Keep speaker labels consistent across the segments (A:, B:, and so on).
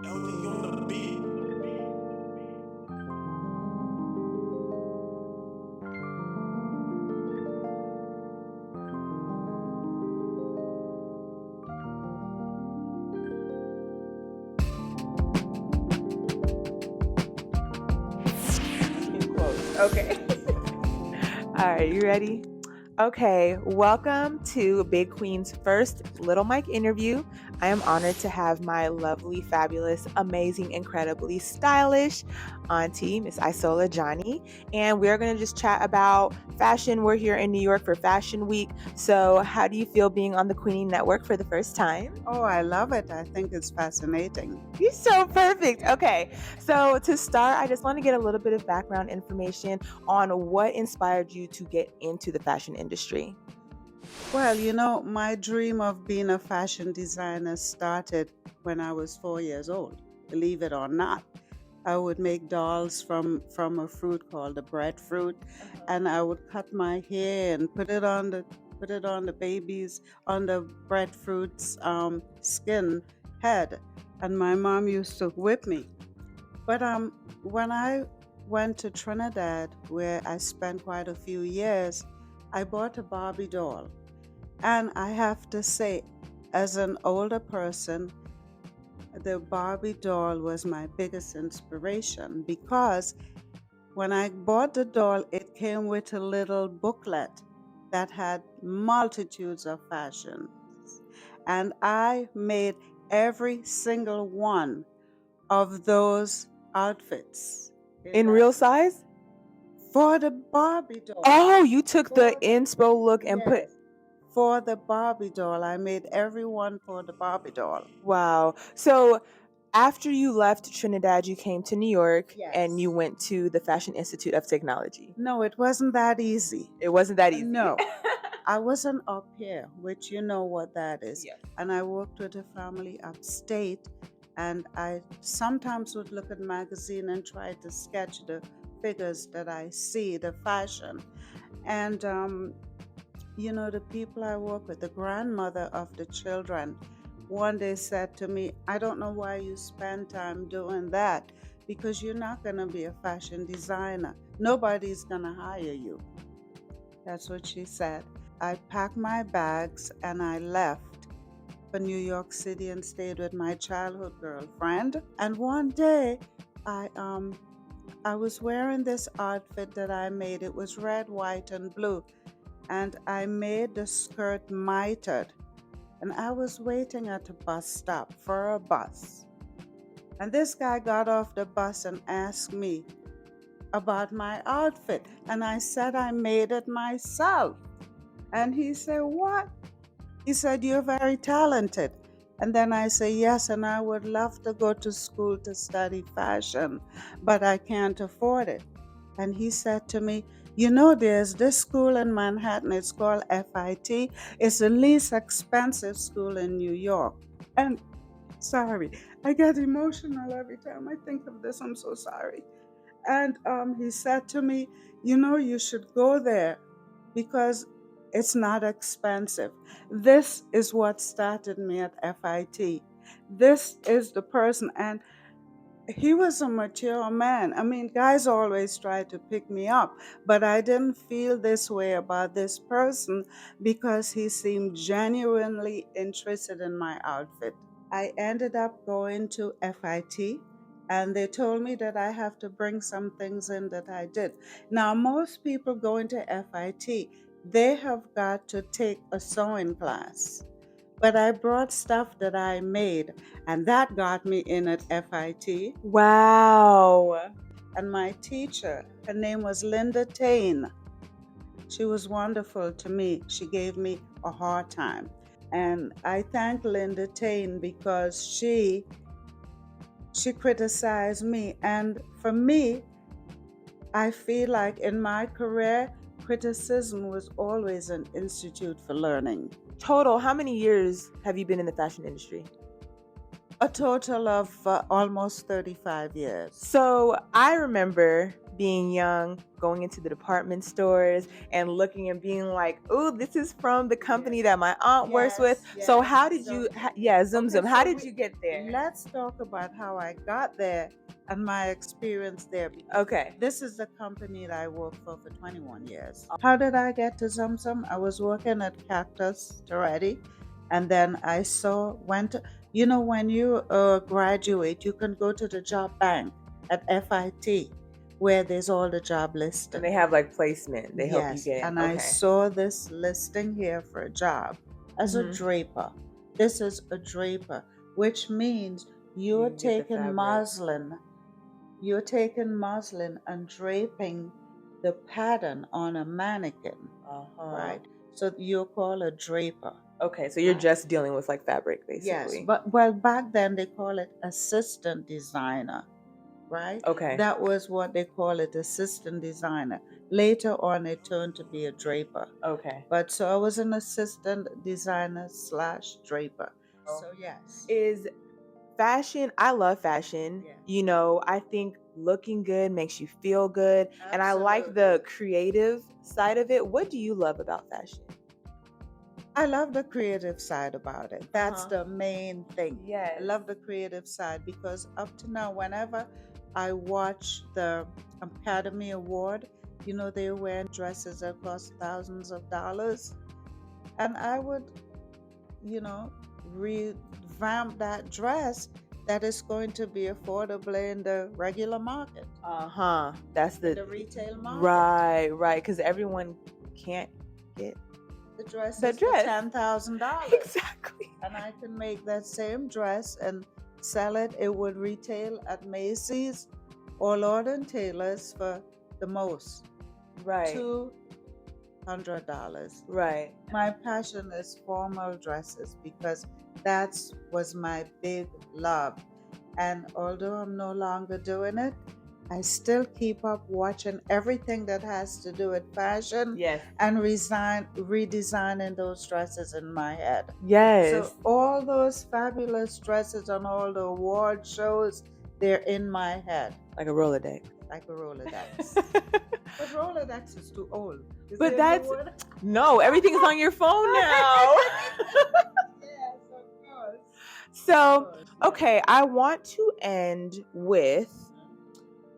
A: LD on the beat.
B: In quotes. Okay. All right, you ready? Okay, welcome to Big Queen's first Little Mike interview. I am honored to have my lovely, fabulous, amazing, incredibly stylish auntie, Miss ISOLA Johnny, and we're going to just chat about fashion. We're here in New York for Fashion Week. So, how do you feel being on the Queenie Network for the first time?
C: Oh, I love it. I think it's fascinating.
B: You're so perfect. Okay, so to start, I just want to get a little bit of background information on what inspired you to get into the fashion industry.
C: Well, my dream of being a fashion designer started when I was 4 years old, believe it or not. I would make dolls from a fruit called the breadfruit, and I would cut my hair and put it on the baby's on the breadfruit's skin head, and my mom used to whip me. But when I went to Trinidad, where I spent quite a few years, I bought a Barbie doll. And I have to say, as an older person, the Barbie doll was my biggest inspiration because when I bought the doll, it came with a little booklet that had multitudes of fashions. And I made every single one of those outfits in
B: In
C: that
B: real size?
C: for the Barbie doll.
B: Oh, you took the
C: For the
B: inspo look and put.
C: Yes, for the Barbie doll. I made every one for the Barbie doll.
B: Wow. So after you left Trinidad, you came to New York and you
C: Yes.
B: went to the Fashion Institute of Technology.
C: No, it wasn't that easy.
B: It wasn't that easy.
C: No. I was an au pair, which you know what that is.
B: Yes.
C: And I worked with a family upstate, and I sometimes would look at magazine and try to sketch the figures that I see, the fashion. And the people I work with, the grandmother of the children, one day said to me, I don't know why you spend time doing that because you're not going to be a fashion designer. Nobody's going to hire you. That's what she said. I packed my bags and I left for New York City and stayed with my childhood girlfriend. And one day I was wearing this outfit that I made. It was red, white, and blue. And I made the skirt mitered. And I was waiting at a bus stop for a bus. And this guy got off the bus and asked me about my outfit. And I said I made it myself. And he said, What? He said, You're very talented. And then I say, Yes, and I would love to go to school to study fashion, but I can't afford it. And he said to me, there's this school in Manhattan, it's called FIT. It's the least expensive school in New York. And sorry, I get emotional every time I think of this. I'm so sorry. And he said to me, you should go there because it's not expensive. This is what started me at FIT. This is the person. And he was a mature man. I mean, guys always try to pick me up, but I didn't feel this way about this person because he seemed genuinely interested in my outfit. I ended up going to FIT and they told me that I have to bring some things in that I did. Now, most people going to FIT, they have got to take a sewing class. But I brought stuff that I made, and that got me in at FIT.
B: Wow.
C: And my teacher, her name was Linda Tain. She was wonderful to me. She gave me a hard time. And I thank Linda Tain because she criticized me. And for me, I feel like in my career, criticism was always an institute for learning.
B: Total, how many years have you been in the fashion industry?
C: A total of almost 35 years.
B: So I remember being young, going into the department stores and looking and being like, "Oh, this is from the company that my aunt works with."
C: Yes,
B: So
C: yes.
B: how did
C: So,
B: you yeah, Zoom
C: okay,
B: Zoom. How
C: so
B: did you get there?
C: let's talk about how I got there and my experience there because
B: Okay.
C: this is the company that I worked for 21 years. How did I get to Zamzam? I was working at Cactus already, and then I saw went. When you graduate, you can go to the job bank at FIT where there's all the job
B: And they
C: listing.
B: have like placement. They help you
C: Yes,
B: get in.
C: and I
B: Okay.
C: saw this listing here for a job as a
B: Mhm.
C: draper. This is a draper, which means you're
B: You get the
C: taking
B: fabric.
C: muslin and draping the pattern on a mannequin,
B: Uh-huh.
C: right? So you're called a draper.
B: Okay, so you're just dealing with like fabric
C: Yes,
B: basically.
C: but well, back then they call it assistant designer, right?
B: Okay.
C: That was what they call it, assistant designer. Later on, it turned to be a draper.
B: Okay.
C: But so I was an assistant designer slash draper.
B: Oh.
C: So yes,
B: Is fashion, I love fashion.
C: yeah,
B: I think looking good makes you feel good. And I like
C: absolutely.
B: the creative side of it. What do you love about fashion?
C: I love the creative side about it. That's
B: Uh-huh.
C: the main thing. I
B: Yes.
C: love the creative side because up to now, whenever I watch the Academy Award, they're wearing dresses that cost thousands of dollars. And I would revamp that dress that is going to be affordable in the regular market,
B: Uh-huh. That's
C: in
B: the
C: the retail market.
B: right, because everyone can't get
C: The dress
B: the
C: is for
B: dress.
C: $10,000,
B: Exactly.
C: and I can make that same dress and sell it. It would retail at Macy's or Lord and Taylor's for the most
B: Right.
C: $200.
B: Right.
C: My passion is formal dresses because that was my big love. And although I'm no longer doing it, I still keep up watching everything that has to do with fashion
B: Yes.
C: and redesigning those dresses in my head. So
B: Yes.
C: all those fabulous dresses on all the award shows, they're in my head
B: Like a Rolodex.
C: like a Rolodex. But Rolodex is too old. Is
B: But
C: there no
B: that's
C: word?
B: no, everything's on your phone now.
C: Yes, of course.
B: So,
C: Of course,
B: okay,
C: yes.
B: I want to end with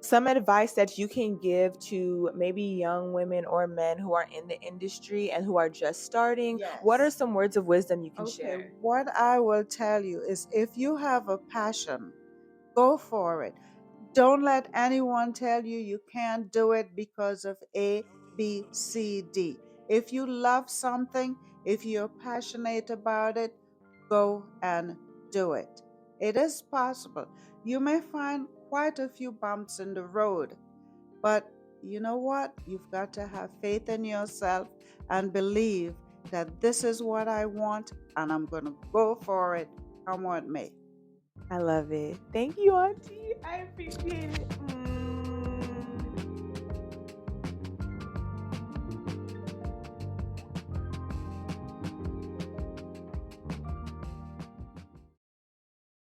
B: some advice that you can give to maybe young women or men who are in the industry and who are just starting. What are
C: Yes.
B: some words of wisdom you can
C: Okay,
B: share?
C: what I will tell you is if you have a passion, go for it. Don't let anyone tell you you can't do it because of A, B, C, D. If you love something, if you're passionate about it, go and do it. It is possible. You may find quite a few bumps in the road, but you know what? You've got to have faith in yourself and believe that this is what I want and I'm going to go for it, come what may.
B: I love it. Thank you, Auntie. I appreciate it.